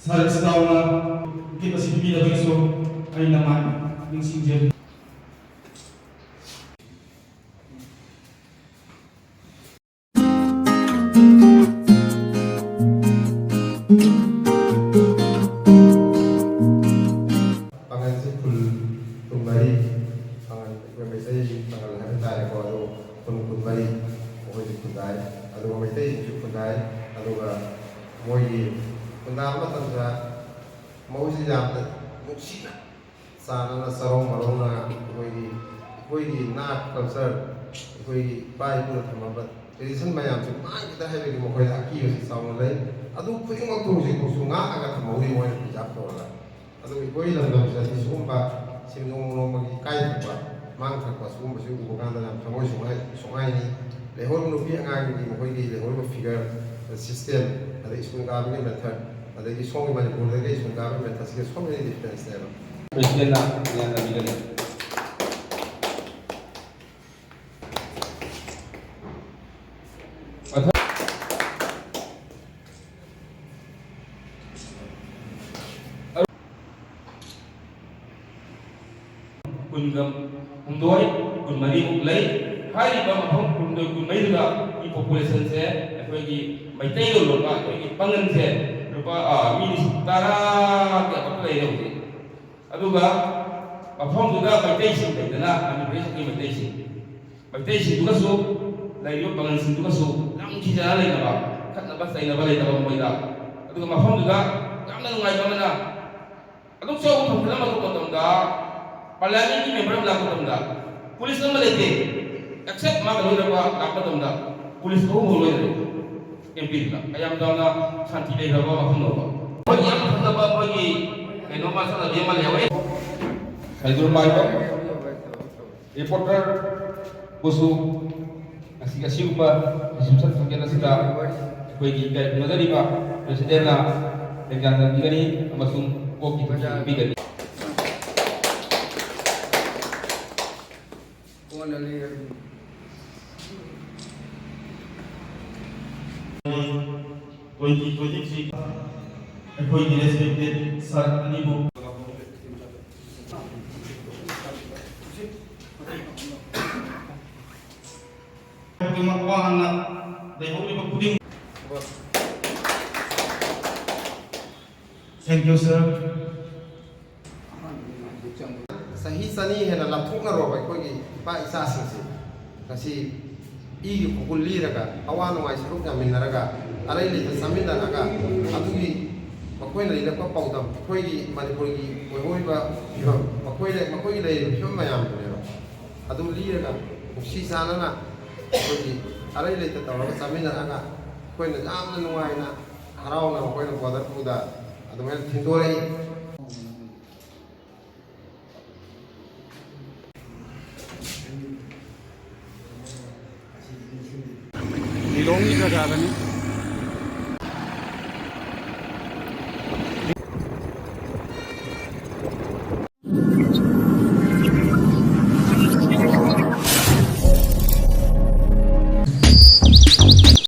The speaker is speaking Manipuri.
Saudara kita masih bila besok ay naman yung single. Pangan si full tumari pangan may tay pangan lahat tayo ko ano kung mari o hindi kunday ano may tay yung kunday ano ba mo kung naman sa mau si jam musik sana na sarong marong na koy na concert koy pai pura thamabat reason mayam se mai kita hai be mo koy aki si saung lai adu pui ma tu si ko sunga aga thamau ni mo ni jap to la adu koy lam dam sa si sumba sim nong nong ma kai ba mang thak ba sumba si u kan da nam thamau sungai ni le hol no pi anga ni mo koy le hol figure system ada school ga ni method ada di song mani boleh guys sudah kami mentasnya so many difference there. Presiden na yang nabigyan. Kun doi kun mari mulai hari ba mafam kun doi kun mai da i population se koi gi mai tai lo ba koi gi pangan se minis tara ke apa lagi yang ini, aduga apa juga baitasi baitana, kami berisi baitasi juga so, lagi lo pangan sin juga so, namun kita lagi napa, kat napa saya napa lagi napa muida, aduga apa juga, kami nungai mana, aduga so untuk film aku tonton dah, parlimen ini memang laku tonton dah, polis nama lagi, accept mak kalau napa laku tonton dah, polis kau boleh lagi. Empirical. Ayam dauna santi dei rawa mafuno ba. Bagi yang tanda bagi eno masalah dia mal yawe. Haidul Maiko. Reporter busu asik-asik ba disubsan fakir sida bagi kai madari ba presiden na dengan digani amasung koki bigani. Koi sih, koi respected sir ani mo. Kung makuha na dahil huli pagpuding. Thank you sir. Sahi sani hena lapthuk na ro koi pa isa sing kasi igi kukuli raga awan ngai saruk na minaraga alai le samina naga adugi makoi na ila pa paudam koi gi manipur gi koi ba makoi le phim mayam ne ro adu li raga uksi sana na koi gi alai le ta tawa samina naga koi na jam na nuai na harau na koi na bodar puda adu mel thindore Dilongi ka